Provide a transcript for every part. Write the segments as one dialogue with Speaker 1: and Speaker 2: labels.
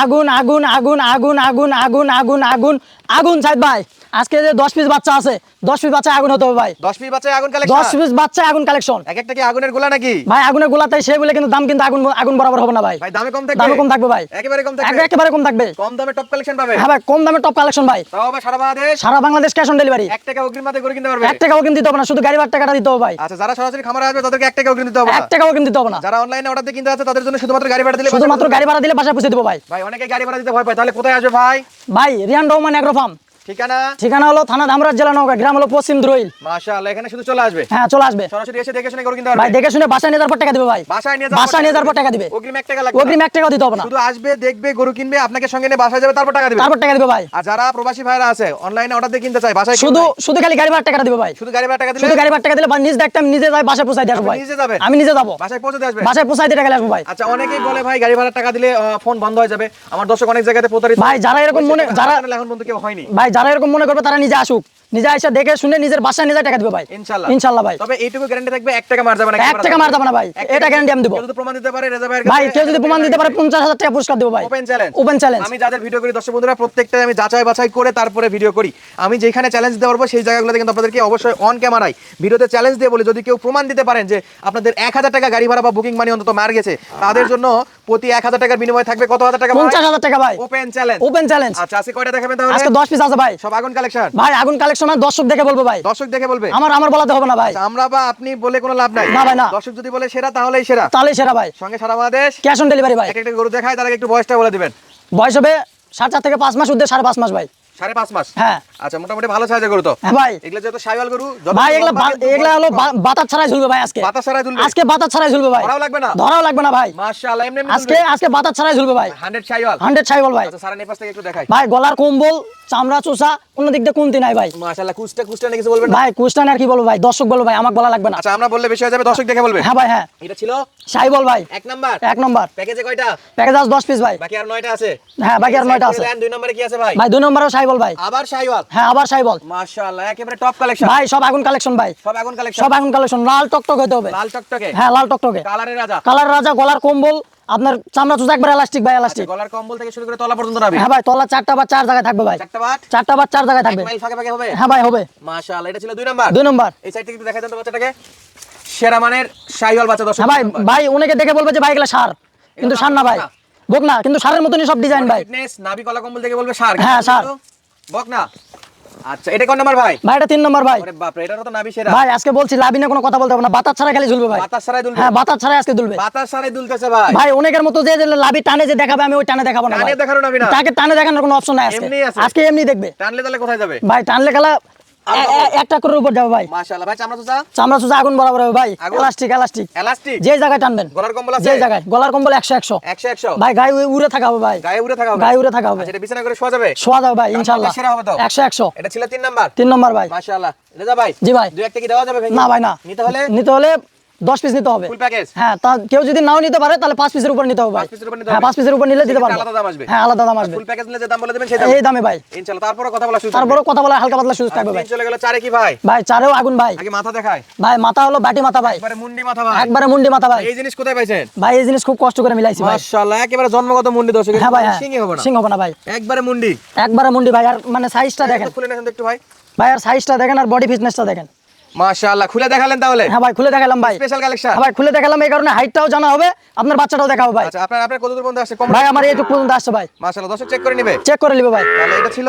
Speaker 1: আগুন আগুন আগুন আগুন আগুন আগুন আগুন আগুন আগুন আগুন সাইদ ভাই আজকে যে 10 পিস বাচ্চা আছে 10 পিস বাচ্চা আগুন হতে হবে ভাই
Speaker 2: 10 পিস বাচ্চা আগুন কালেকশন
Speaker 1: 10 পিস বাচ্চা আগুন কালেকশন
Speaker 2: এক একটা কি আগুনের গোলা নাকি
Speaker 1: ভাই আগুনের গোলাতে সেই বলে কিন্তু দাম কিন্তু আগুন আগুন বরাবর হবে না ভাই
Speaker 2: ভাই দামে কম থাকবে
Speaker 1: দামে কম থাকবে ভাই
Speaker 2: একেবারে কম থাকবে
Speaker 1: একেবারে কম থাকবে
Speaker 2: কম দামে টপ কালেকশন পাবে
Speaker 1: হ্যাঁ ভাই কম দামে টপ কালেকশন ভাই
Speaker 2: তাও আবার সারা বাংলাদেশ
Speaker 1: ক্যাশ অন ডেলিভারি
Speaker 2: 1 টাকা অগ্রিম মাতে করে কিনতে পারবে
Speaker 1: 1 টাকাও কিন্তু দিতে হবে না শুধু গাড়ি ভাড়া টাকাটা দিতে হবে ভাই
Speaker 2: আচ্ছা যারা সরাসরি খামারে আসবে তাদেরকে 1 টাকা অগ্রিম দিতে হবে না
Speaker 1: 1 টাকাও কিন্তু দিতে হবে না
Speaker 2: যারা অনলাইনে অর্ডার দিয়ে কিনতে আছে তাদের জন্য শুধুমাত্র গাড়ি ভাড়া দিলে
Speaker 1: শুধুমাত্র গাড়ি ভাড়া দিলে বাসায় পৌঁছে দেব ভাই
Speaker 2: ভাই অনেকে গাড়ি ভাড়া দিতে ভয় পায় তাহলে কোথায় আসবে ভাই
Speaker 1: ভাই রিয়ান রহমান এগ্রো ফার্ম
Speaker 2: ঠিকানা
Speaker 1: হলো থানা ধামরাজ জেলা নওগাঁ গ্রাম হলো পশ্চিম দ্রোইল
Speaker 2: মাশাআল্লাহ এখানে শুধু চলে আসবে
Speaker 1: হ্যাঁ চলে আসবে
Speaker 2: সরাসরি এসে দেখে শুনে করে কিনতে পারবে
Speaker 1: ভাই দেখে শুনে বাসায় নিয়ে যাওয়ার পর টাকা দিবে ভাই
Speaker 2: বাসায় নিয়ে
Speaker 1: যাওয়ার পর টাকা দিবে
Speaker 2: অগ্রিম 1 টাকা লাগবে
Speaker 1: অগ্রিম 1 টাকাও দিতে হবে না
Speaker 2: শুধু আসবে দেখবে গরু কিনবে আপনাকে সঙ্গে নিয়ে বাসায় যাবে তারপর টাকা দিবে
Speaker 1: ভাই
Speaker 2: আর যারা প্রবাসী ভাইরা আছে অনলাইনে অর্ডার দিয়ে কিনতে চায় বাসায়
Speaker 1: শুধু খালি গাড়ি ভাড়া টাকা দিবে ভাই
Speaker 2: শুধু গাড়ি ভাড়া টাকা দিলে
Speaker 1: নিজে দেখতাম নিজে যাই বাসায় পৌঁছাই দিয়ে আসবো ভাই
Speaker 2: নিজে যাবে
Speaker 1: আমি নিজে যাবো
Speaker 2: বাসায় পৌঁছে দিয়ে আসবে
Speaker 1: বাসায় পৌঁছাই দিয়ে টাকা আসবো ভাই
Speaker 2: আচ্ছা অনেকেই বলে ভাই গাড়ি ভাড়া টাকা দিলে ফোন বন্ধ হয়ে যাবে আমার দর্শক অনেক জায়গাতে প্রতারিত
Speaker 1: ভাই যারা এরকম
Speaker 2: এখন পর্যন্ত কেউ হয়নি
Speaker 1: ভাই যারা এরকম মনে করবে তারা নিজে আসুক নিজে এসে দেখে শুনে নিজের বাসায় নিজে টাকা দিবে ভাই ইনশাআল্লাহ ভাই
Speaker 2: তবে এইটুকু গ্যারান্টি থাকবে 1 টাকা মার যাবে না
Speaker 1: 1 টাকা মার যাবে না ভাই এটা গ্যারান্টি আমি দেব
Speaker 2: যদি প্রমাণ দিতে পারে রেজা ভাইয়ের
Speaker 1: ভাই কেউ যদি প্রমাণ দিতে পারে 50000 টাকা পুরস্কার দেব ভাই ওপেন চ্যালেঞ্জ
Speaker 2: আমি যাদের ভিডিও করি দর্শক বন্ধুরা প্রত্যেকটা আমি যাচাই বাছাই করে তারপরে ভিডিও করি আমি যেখানে চ্যালেঞ্জ দিতে পারবো সেই জায়গাগুলোতে কিন্তু আপনাদেরকে অবশ্যই অন ক্যামেরায় ভিডিওতে চ্যালেঞ্জ দিয়ে বলি যদি কেউ প্রমাণ দিতে পারেন যে আপনাদের 1000 টাকা গাড়ি ভাড়া বা বুকিং মানি অন্তত মার গেছে তাদের জন্য প্রতি 1000 টাকার বিনিময়ে থাকবে কত হাজার টাকা
Speaker 1: 50000 টাকা ভাই
Speaker 2: ওপেন চ্যালেঞ্জ আচ্ছা আজকে কয়টা দেখাবেন তাহলে
Speaker 1: আজকে 10 পিস আছে ভাই
Speaker 2: সব আগুন কালেকশন
Speaker 1: ভাই আগুন কালেকশন আর দর্শক দেখে বলবো ভাই
Speaker 2: দর্শক দেখে বলবে
Speaker 1: আমার বলাতে হবে না ভাই
Speaker 2: আমরা বা আপনি বলে কোনো লাভ নাই
Speaker 1: না ভাই না
Speaker 2: দর্শক যদি বলে সেরা তাহলেই সেরা
Speaker 1: ভাই
Speaker 2: সঙ্গে সারা বাংলাদেশ
Speaker 1: ক্যাশ অন ডেলিভারি ভাই
Speaker 2: একটা গরু দেখায় তার একটু বয়সটা বলে দিবেন
Speaker 1: বয়স হবে 4.5 থেকে 5 মাস উদ্দে 5.5 মাস ভাই
Speaker 2: 5.5 মাস
Speaker 1: হ্যাঁ
Speaker 2: আচ্ছা মোটামুটি ভালো সাইজের গরু তো
Speaker 1: হ্যাঁ ভাই
Speaker 2: এগুলা যেহেতু শাইওয়াল গরু
Speaker 1: ভাই এগুলা হলো বাতাস ছাড়াই ঝুলবে ভাই আজকে বাতাস ছাড়াই ঝুলবে ভাই ধরাও লাগবে না ভাই
Speaker 2: মাশাআল্লাহ এমনি
Speaker 1: আজকে বাতাস ছাড়াই ঝুলবে ভাই
Speaker 2: 100 শাইওয়াল
Speaker 1: ভাই
Speaker 2: আচ্ছা সারা নেপাস থেকে একটু দেখাই
Speaker 1: ভাই গলার কম্বল চামড়া চোষা কোন দিক দিয়ে কোনটি নাই ভাই
Speaker 2: মাশাআল্লাহ কুস্টা নাকি কিছু বলবেন
Speaker 1: ভাই কুস্টা আর কি বলবো ভাই দর্শক বলবো ভাই আমাকে বলা লাগবে না
Speaker 2: আচ্ছা আমরা বললে বেশি হয়ে যাবে দর্শক দেখে বলবে
Speaker 1: হ্যাঁ ভাই হ্যাঁ
Speaker 2: এটা ছিল
Speaker 1: শাইওয়াল ভাই
Speaker 2: এক নাম্বার প্যাকেজে কয়টা
Speaker 1: প্যাকেজ আছে 10 পিস ভাই
Speaker 2: বাকি আর 9টা আছে
Speaker 1: হ্যাঁ বাকি আর 9টা আছে
Speaker 2: দুই নম্বরে কি আছে ভাই
Speaker 1: ভাই দুই নম্বরেও শাইওয়াল ভাই
Speaker 2: আবার শাইওয়াল
Speaker 1: হ্যাঁ আবার শাইওয়াল
Speaker 2: মাশাআল্লাহ একেবারে টপ কালেকশন
Speaker 1: ভাই সব আগুন কালেকশন ভাই
Speaker 2: সব আগুন কালেকশন
Speaker 1: লাল টকটক হতে হবে
Speaker 2: লাল টকটকে
Speaker 1: হ্যাঁ লাল টকটকে
Speaker 2: কালারের
Speaker 1: রাজা গলার কম্বল আপনার চামড়া চোষা একবার এলাস্টিক ভাই এলাস্টিক
Speaker 2: গলার কম্বল থেকে শুরু করে তলা পর্যন্ত রাখবে
Speaker 1: হ্যাঁ ভাই তলা 4টা বা 4 জায়গায় থাকবে ভাই 4টা বা 4 জায়গায় থাকবে
Speaker 2: মাইল ফাঁকে হবে
Speaker 1: হ্যাঁ ভাই হবে
Speaker 2: মাশাআল্লাহ এটা ছিল 2 নাম্বার এই সাইড থেকে একটু দেখাই দেন তো বাচ্চাটাকে সেরা মানের শাইওয়াল বাচ্চা দর্শক
Speaker 1: হ্যাঁ ভাই অনেকে দেখে বলবে যে ভাই এগুলা সার কিন্তু সার না ভাই বক না কিন্তু সারের মতনই সব ডিজাইন ভাই
Speaker 2: ফিটনেস নাভি গলা কম্বল থেকে বলবে সার
Speaker 1: হ্যাঁ সার
Speaker 2: বক না আচ্ছা এটা কোন নাম্বার ভাই
Speaker 1: এটা 3 নাম্বার ভাই
Speaker 2: আরে বাপ রে এটারও তো নাভি সেরা
Speaker 1: ভাই আজকে বলছি লাভিনে কোনো কথা বলতে হবে না বাতাস ছাড়া খালি ঝুলবে ভাই
Speaker 2: বাতাস ছাড়াই দুলবে
Speaker 1: হ্যাঁ বাতাস ছাড়াই আজকে দুলবে
Speaker 2: বাতাস ছাড়াই দুলতেছে ভাই
Speaker 1: ভাই অনেকের মতো যে লাভি টানে যে দেখাবে আমি ওই টানে দেখাবো না ভাই
Speaker 2: টানে দেখানো নাভি না
Speaker 1: তাকে টানে দেখানোর কোনো অপশন নাই আজকে এমনি দেখবে
Speaker 2: টানলে তাহলে কোথায় যাবে
Speaker 1: ভাই টানলে খেলা একটা করে উপর যাবে ভাই
Speaker 2: মাশাআল্লাহ ভাই
Speaker 1: চামড়া চোষা আগুন বরাবর হবে ভাই এলাস্টিক
Speaker 2: যে
Speaker 1: জায়গায় টানবেন
Speaker 2: গলার কম্বল আছে
Speaker 1: যে জায়গায় গলার কম্বল 100 ভাই গায়ে উড়ে থাকা হবে ভাই
Speaker 2: গায়ে উড়ে থাকা হবে
Speaker 1: আচ্ছা
Speaker 2: এটা বিছানা করে শোয়া যাবে
Speaker 1: ভাই ইনশাআল্লাহ
Speaker 2: সেরা হবে তো
Speaker 1: 100
Speaker 2: এটা ছিল 3
Speaker 1: নাম্বার ভাই
Speaker 2: মাশাআল্লাহ রেজা ভাই
Speaker 1: জি ভাই
Speaker 2: দুই একটা কি দেওয়া যাবে ভাই
Speaker 1: না ভাই না নিতে হলে 10 পিস নিতে হবে
Speaker 2: ফুল প্যাকেজ
Speaker 1: হ্যাঁ তা কেউ যদি নাও নিতে পারে তাহলে 5 পিসের উপর নিতে হবে ভাই হ্যাঁ 5 পিসের উপর নিলে দিতে পারবো
Speaker 2: আলাদা দাম আসবে
Speaker 1: হ্যাঁ আলাদা দাম আসবে
Speaker 2: ফুল প্যাকেজ নিলে যে দাম বলে দিবেন সেই
Speaker 1: দামে ভাই
Speaker 2: ইনশাআল্লাহ তারপরে কথা বলা
Speaker 1: হালকা পাতলা সুযোগ থাকবে ভাই
Speaker 2: চলে গেল চারে কি ভাই
Speaker 1: চারেও আগুন ভাই
Speaker 2: আগে মাথা দেখায়
Speaker 1: ভাই মাথা হলো বাটি মাথা ভাই
Speaker 2: একবারে মুন্ডি মাথা ভাই এই জিনিস কোথায় পাইছেন
Speaker 1: ভাই এই জিনিস খুব কষ্ট করে মিলাইছি ভাই
Speaker 2: মাশাআল্লাহ একেবারে জন্মগত মুন্ডি দর্শক
Speaker 1: হ্যাঁ ভাই
Speaker 2: সিং হবে না
Speaker 1: ভাই
Speaker 2: একবারে মুন্ডি
Speaker 1: ভাই আর মানে সাইজটা দেখেন
Speaker 2: খুলে নেন একটু ভাই
Speaker 1: আর সাইজটা দেখেন আর বডি ফিটনেসটা দেখেন
Speaker 2: মাশাআল্লাহ খুলে দেখালেন তাহলে
Speaker 1: হ্যাঁ ভাই খুলে দেখালাম ভাই
Speaker 2: স্পেশাল কালেকশন
Speaker 1: ভাই খুলে দেখালাম এই কারণে হাইটটাও জানা হবে আপনার বাচ্চাটাও দেখাবো ভাই
Speaker 2: আচ্ছা আপনার কত দূর পর্যন্ত আসছে কম
Speaker 1: ভাই আমার এইটুকু পর্যন্ত আসছে ভাই
Speaker 2: মাশাআল্লাহ দর্শক চেক করে নেবে
Speaker 1: ভাই
Speaker 2: তাহলে এটা ছিল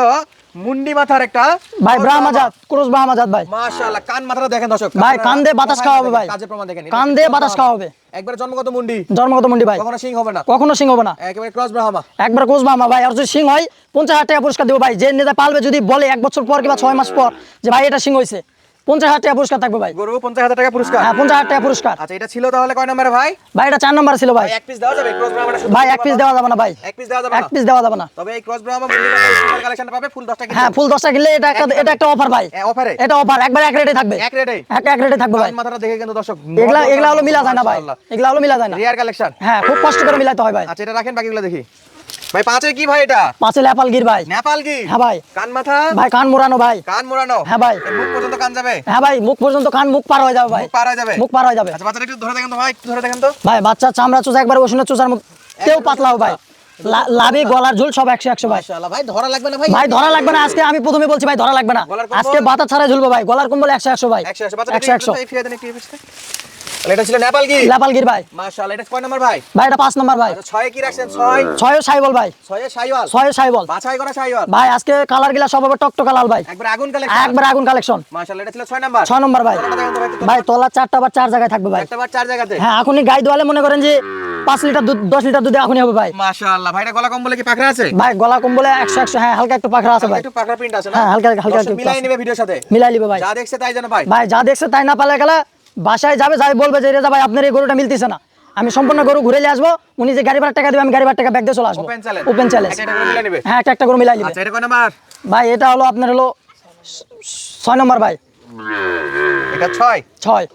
Speaker 2: মুন্ডি মাথার একটা
Speaker 1: ভাই ব্রাহ্মাজাত ক্রস ব্রাহ্মাজাত ভাই
Speaker 2: মাশাআল্লাহ কান মাথাটা দেখেন দর্শক
Speaker 1: ভাই কান দিয়ে বাতাস খাওয়া হবে ভাই
Speaker 2: কাজের প্রমাণ দেখেন
Speaker 1: কান দিয়ে বাতাস খাওয়া হবে
Speaker 2: একবার জন্মগত মুন্ডি
Speaker 1: ভাই
Speaker 2: কখনো সিং হবে না একেবারে ক্রস ব্রাহ্মা
Speaker 1: একবার ক্রস ব্রাহ্মা ভাই আর যদি সিং হয় 50000 টাকা পুরস্কার দেব ভাই যে নেতা পালবে যদি বলে 1 বছর পর কিংবা 6 মাস পর যে ভাই এটা সিং হইছে 50000 টাকা পুরস্কার থাকবে ভাই
Speaker 2: গরু 50000 টাকা পুরস্কার
Speaker 1: হ্যাঁ 50000 টাকা পুরস্কার
Speaker 2: আচ্ছা এটা ছিল তাহলে কয় নম্বরে ভাই
Speaker 1: এটা 4 নম্বরে ছিল ভাই
Speaker 2: এক পিস দেওয়া যাবে ক্রস ব্রাহ্মাটা
Speaker 1: ভাই এক পিস দেওয়া যাবে না ভাই
Speaker 2: এক পিস দেওয়া যাবে
Speaker 1: না এক পিস দেওয়া যাবে না
Speaker 2: তবে এই ক্রস ব্রাহ্মা মুন্ডি মাথার সুপার কালেকশন পাবে ফুল 10 টাকা
Speaker 1: হ্যাঁ ফুল 10 টাকা কিনলে এটা একটা অফার ভাই
Speaker 2: অফারে
Speaker 1: এটা অফার একবার এক রেটে থাকবে
Speaker 2: এক রেটে
Speaker 1: থাকবে ভাই
Speaker 2: মাথাটা দেখে কিন্তু দর্শক
Speaker 1: এগুলা হলো মিলা যায় না ভাই এগুলা হলো মিলা যায় না
Speaker 2: রিয়ার কালেকশন
Speaker 1: হ্যাঁ খুব কষ্ট করে মিলাতে হয় ভাই
Speaker 2: আচ্ছা এটা রাখেন বাকিগুলো দেখি ভাই পাঁচে কি ভাই এটা
Speaker 1: পাঁচে নেপাল গির ভাই
Speaker 2: নেপাল গির
Speaker 1: হ্যাঁ ভাই
Speaker 2: কান মাথা
Speaker 1: ভাই কান মোড়ানো ভাই হ্যাঁ ভাই
Speaker 2: মুখ পর্যন্ত কান যাবে
Speaker 1: হ্যাঁ ভাই মুখ পর্যন্ত কান মুখ পার হয়ে যাবে ভাই মুখ পার হয়ে যাবে
Speaker 2: আচ্ছা বাচ্চাটা একটু ধরে দেখেন তো ভাই একটু ধরে দেখেন তো
Speaker 1: ভাই বাচ্চা চামড়া চোষা একবার ওষুনের চোষার মতো তেও পাতলা হবে ভাই লাভি গলার ঝুল সব 100 ভাই।
Speaker 2: মাশাআল্লাহ ভাই ধরা লাগবে না ভাই?
Speaker 1: ভাই ধরা লাগবে না, আজকে আমি প্রথমে বলছি ভাই ধরা লাগবে না,
Speaker 2: গলার কম্বল?
Speaker 1: আজকে বাতা ছাড়াই ঝুলবো ভাই, গলার কম্বল 100 ভাই,
Speaker 2: 100 বাচ্চা
Speaker 1: 100
Speaker 2: এই ফিরে দেন একটু এই পিছনে। তাহলে এটা ছিল নেপালগির।
Speaker 1: লাপালগির ভাই।
Speaker 2: মাশাআল্লাহ এটা কয় নাম্বার ভাই?
Speaker 1: ভাই এটা 5 নম্বর ভাই।
Speaker 2: আচ্ছা 6 কি রাখছেন? 6
Speaker 1: 6 সাইবল ভাই,
Speaker 2: 6 শাইওয়াল
Speaker 1: 6 সাইবল
Speaker 2: বাছাই করা শাইওয়াল
Speaker 1: ভাই। আজকে কালার গিলা সব হবে টকটকা লাল ভাই,
Speaker 2: একবার আগুন কালেকশন।
Speaker 1: একবার আগুন কালেকশন।
Speaker 2: মাশাআল্লাহ এটা ছিল 6 নাম্বার।
Speaker 1: 6 নম্বর ভাই। ভাই তলা 4টা বা 4 জায়গায় থাকবে ভাই।
Speaker 2: একটা বার 4 জায়গাতে।
Speaker 1: হ্যাঁ এখনই গাই দোয়ালে মনে করেন যে 5 লিটার দুধ 10 লিটার দুধ এখনই হবে ভাই।
Speaker 2: মাশাআল্লাহ ভাই এটা গলা কম্বলে কি পাখরা আছে?
Speaker 1: ভাই গলা কম্বলে 100 হ্যাঁ হালকা একটু পাখরা আছে ভাই।
Speaker 2: একটু পাখরা প্রিন্ট আছে না?
Speaker 1: হ্যাঁ হালকা হালকা
Speaker 2: দর্শক
Speaker 1: একটু
Speaker 2: মিলাই নেবে ভিডিওর সাথে।
Speaker 1: মিলাই লিবে ভাই।
Speaker 2: যা দেখছে তাই জানো ভাই।
Speaker 1: ভাই যা দেখছে তাই না পালে গেলে বাসায় যাবে, যাই বলবে যে রেজা ভাই আপনার এই গরুটা মিলতেছে না, আমি সম্পূর্ণ গরু ঘুরে নিয়ে আসবো, উনি যে গাড়ি ভাড়া টাকা দিবে আমি গাড়ি ভাড়া টাকা ব্যাগ দিয়ে চলে আসবো।
Speaker 2: Open challenge.
Speaker 1: Open challenge.
Speaker 2: একটা করে মিলাই নেবে।
Speaker 1: হ্যাঁ একটা গরু মিলাই লিবে।
Speaker 2: আচ্ছা এটা কয় নাম্বার?
Speaker 1: ভাই এটা হলো আপনার হলো 6 নম্বর ভাই।
Speaker 2: এটা 6।
Speaker 1: 6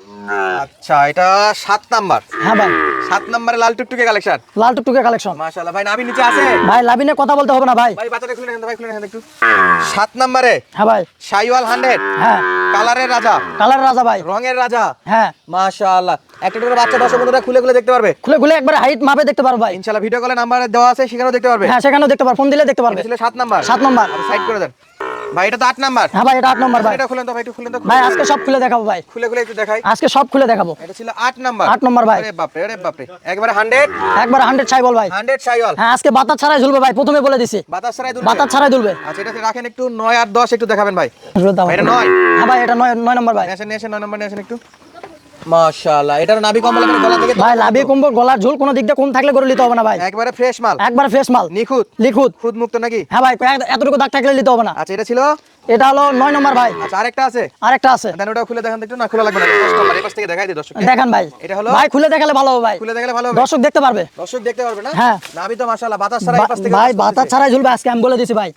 Speaker 2: আচ্ছা এটা 7 নাম্বার।
Speaker 1: হ্যাঁ ভাই
Speaker 2: 7 নম্বরে লাল টুকটুকে কালেকশন।
Speaker 1: লাল টুকটুকে কালেকশন।
Speaker 2: মাশাআল্লাহ ভাই নাভি নিচে আছে।
Speaker 1: ভাই লাভিনে কথা বলতে হবে না ভাই।
Speaker 2: ভাই বাচ্চাটা খুলে নেন ভাই, খুলে নেন একটু। 7 নম্বরে
Speaker 1: হ্যাঁ ভাই।
Speaker 2: শাইওয়াল 100
Speaker 1: হ্যাঁ
Speaker 2: কালারের রাজা,
Speaker 1: কালার রাজা ভাই।
Speaker 2: রঙের রাজা।
Speaker 1: হ্যাঁ
Speaker 2: মাশাআল্লাহ একটা করে বাচ্চা দর্শক বন্ধুরা খুলে খুলে দেখতে পারবে
Speaker 1: খুলে খুলে একবার হাইট মাপে দেখতে পারো ভাই।
Speaker 2: ইনশাআল্লাহ। ভিডিও কলে নাম্বার দেওয়া আছে সেখানেও দেখতে পারবে।
Speaker 1: হ্যাঁ সেখানেও দেখতে পারো, ফোন দিলে দেখতে পারবে।
Speaker 2: এটা ছিল 7 নাম্বার।
Speaker 1: 7 নম্বর।
Speaker 2: সাইড করে দেন ভাই। এটা তো 8 নাম্বার।
Speaker 1: হ্যাঁ ভাই এটা 8 নম্বর ভাই।
Speaker 2: এটা খুলেন তো ভাই, একটু খুলেন তো।
Speaker 1: ভাই আজকে সব খুলে দেখাবো ভাই,
Speaker 2: খুলে খুলে একটু দেখাই।
Speaker 1: আজকে সব খুলে দেখাবো।
Speaker 2: এটা ছিল 8 নাম্বার।
Speaker 1: 8 নম্বর ভাই।
Speaker 2: আরে বাপ রে, আরে বাপ রে, একবারে 100
Speaker 1: একবার 100 সাইবল ভাই।
Speaker 2: 100 শাইওয়াল।
Speaker 1: হ্যাঁ আজকে বাতাস ছাড়াই ঝুলবে ভাই, প্রথমে বলে দিছি
Speaker 2: বাতাস ছাড়াই দুলবে।
Speaker 1: বাতাস ছাড়াই দুলবে।
Speaker 2: আচ্ছা এটা রাখেন একটু 9 আর 10 একটু দেখাবেন ভাই। এটা 9।
Speaker 1: হ্যাঁ ভাই এটা 9 নম্বর ভাই।
Speaker 2: নেছেন নেছেন 9 নাম্বার নেছেন একটু। মাশাআল্লাহ এটার নাভি কম্বল করে গলা থেকে
Speaker 1: ভাই লাভি কম্বল গলার ঝুল কোনো দিক দিয়ে কম থাকলে গরু নিতে হবে না ভাই,
Speaker 2: একবারে ফ্রেশ মাল,
Speaker 1: একবার ফ্রেশ মাল
Speaker 2: নিখুঁত
Speaker 1: লিখুত।
Speaker 2: খুদ মুক্ত নাকি?
Speaker 1: হ্যাঁ ভাই এতটুকু দাগ থাকলে নিতে হবে না।
Speaker 2: আচ্ছা এটা ছিল।
Speaker 1: এটা হলো 9 নম্বর ভাই।
Speaker 2: আচ্ছা আরেকটা আছে।
Speaker 1: আরেকটা আছে
Speaker 2: দেন ওটা খুলে দেখান তো একটু। না খোলা লাগবে না, 10 নাম্বার এই পাশ থেকে দেখাই দিই দর্শককে।
Speaker 1: দেখান ভাই।
Speaker 2: এটা হলো
Speaker 1: ভাই খুলে দেখালে ভালো হবে ভাই,
Speaker 2: খুলে দেখালে ভালো হবে,
Speaker 1: দর্শক দেখতে পারবে।
Speaker 2: দর্শক দেখতে পারবে না?
Speaker 1: হ্যাঁ।
Speaker 2: নাভি তো মাশাআল্লাহ বাতাস ছাড়া এই পাশ থেকে
Speaker 1: ভাই বাতাস ছাড়াই ঝুলবে আজকে আমি বলে দিছি ভাই।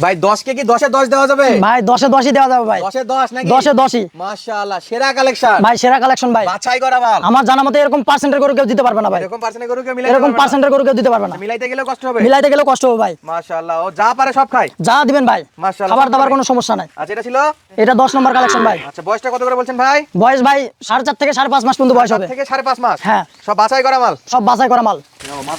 Speaker 2: ভাই 10 কে কি 10 এ 10 দেওয়া যাবে?
Speaker 1: ভাই 10 এ 10ই দেওয়া যাবে ভাই।
Speaker 2: 10 এ 10 নাকি?
Speaker 1: 10 এ 10ই
Speaker 2: মাশাআল্লাহ সেরা কালেকশন
Speaker 1: ভাই, সেরা কালেকশন ভাই।
Speaker 2: বাছাই করা মাল।
Speaker 1: আমার জানা মতে এরকম পার্সেন্টের গরু কেউ দিতে পারবে না ভাই,
Speaker 2: এরকম পার্সেন্টে গরু কে মিলাইতে
Speaker 1: এরকম
Speaker 2: পারবে না?
Speaker 1: পার্সেন্টের গরু কেউ দিতে পারবে না।
Speaker 2: মিলাইতে গেলেও কষ্ট হবে।
Speaker 1: মিলাইতে গেলেও কষ্ট হবে ভাই।
Speaker 2: মাশাআল্লাহ ও যা পারে সব খায়।
Speaker 1: যা দিবেন ভাই,
Speaker 2: মাশাআল্লাহ,
Speaker 1: খাবার
Speaker 2: সব
Speaker 1: দাবার
Speaker 2: খাবে।
Speaker 1: কোনো সমস্যা নাই।
Speaker 2: আচ্ছা এটা ছিল।
Speaker 1: এটা 10 নম্বর কালেকশন ভাই।
Speaker 2: আচ্ছা বয়সটা কত করে বলছেন ভাই?
Speaker 1: বয়স ভাই 4.5 থেকে 5.5 মাস পর্যন্ত বয়স হবে।
Speaker 2: 4 থেকে 5.5 মাস।
Speaker 1: হ্যাঁ।
Speaker 2: সব বাছাই করা মাল।
Speaker 1: সব বাছাই করা মাল।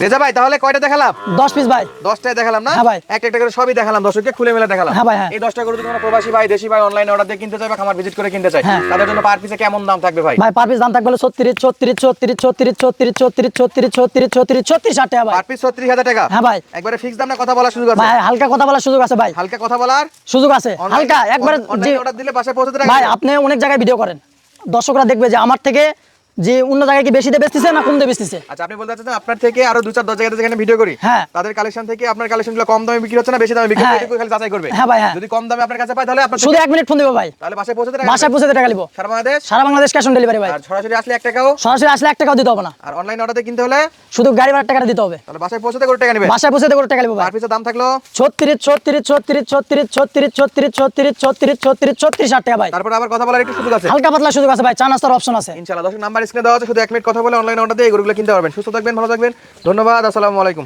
Speaker 2: রেজা ভাই তাহলে কয়টা দেখালাম?
Speaker 1: 10 পিস ভাই।
Speaker 2: 10টাই দেখালাম না?
Speaker 1: হ্যাঁ ভাই।
Speaker 2: একটা একটা করে সবই দেখালাম দর্শককে, খুলে মেলে দেখালাম।
Speaker 1: হ্যাঁ ভাই, হ্যাঁ।
Speaker 2: এই 10টা গরু যদি কোনো প্রবাসী ভাই দেশি ভাই অনলাইনে অর্ডার দিয়ে কিনতে চায় বা খামার ভিজিট করে কিনতে চায়,
Speaker 1: হ্যাঁ।
Speaker 2: তাদের জন্য পার পিসে কেমন দাম থাকবে ভাই?
Speaker 1: ভাই পার পিস দাম থাকবে 36 36 36 36 36 36 36 36 36 36 60 টাকা ভাই।
Speaker 2: পার পিস 36000 টাকা।
Speaker 1: হ্যাঁ ভাই।
Speaker 2: একবারে ফিক্স দাম না কথা বলার সুযোগ আছে?
Speaker 1: ভাই হালকা কথা বলার সুযোগ আছে ভাই,
Speaker 2: হালকা কথা বলার
Speaker 1: সুযোগ আছে হালকা একবার।
Speaker 2: অনলাইনে অর্ডার দিলে বাসায় পৌঁছে দেবে
Speaker 1: ভাই আপনি অনেক জায়গায় ভিডিও করেন, দর্শকরা দেখবে যে আমার থেকে যে অন্য জায়গায় কি বেশি দিয়ে বেচতেছে না কম দিয়ে বেচতেছে।
Speaker 2: আচ্ছা আপনি বলতে চাচ্ছেন আপনার থেকে আরো 2-4-10 জায়গাতে যেখানে ভিডিও করি,
Speaker 1: হ্যাঁ।
Speaker 2: তাদের কালেকশন থেকে আপনার কালেকশনগুলো কম দামে বিক্রি হচ্ছে না বেশি দামে বিক্রি
Speaker 1: হ্যাঁ।
Speaker 2: হচ্ছে, এটুকু খালি যাচাই করবে।
Speaker 1: হ্যাঁ ভাই, হ্যাঁ।
Speaker 2: যদি কম দামে আপনার কাছে পায় তাহলে আপনার
Speaker 1: শুধু 1 মিনিট ফোন দিব ভাই,
Speaker 2: তাহলে বাসায় পৌঁছে দেবে।
Speaker 1: বাসায় পৌঁছে টাকা নিব।
Speaker 2: সারা বাংলাদেশ?
Speaker 1: সারা বাংলাদেশ ক্যাশ অন ডেলিভারি ভাই।
Speaker 2: আর সরাসরি আসলে 1 টাকাও?
Speaker 1: সরাসরি আসলে 1 টাকাও দিতে হবে না।
Speaker 2: আর অনলাইন অর্ডারে কিনতে হলে
Speaker 1: শুধু গাড়ি ভাড়ার টাকাটা দিতে হবে।
Speaker 2: তাহলে বাসায় পৌঁছতে করে টাকা নেবে।
Speaker 1: বাসায় পৌঁছে টাকা নিব ভাই।
Speaker 2: পার পিসের দাম থাকলো
Speaker 1: 36 36 36 36 36 36 36 36 36 36 60 টাকা ভাই।
Speaker 2: তারপর আবার কথা বলার একটু সুযোগ আছে।
Speaker 1: হালকা পাতলা সুযোগ আছে ভাই, চা নাস্তার অপশন আছে।
Speaker 2: ইনশাআল্লাহ দর্শক নাম্বার স্ক্রিনে দেওয়া আছে, শুধু 1 মিনিট কথা বলে অনলাইন অর্ডার দিয়ে এই গরুগুলো কিনতে পারবেন। সুস্থ থাকবেন, ভালো থাকবেন, ধন্যবাদ, আসসালামু আলাইকুম।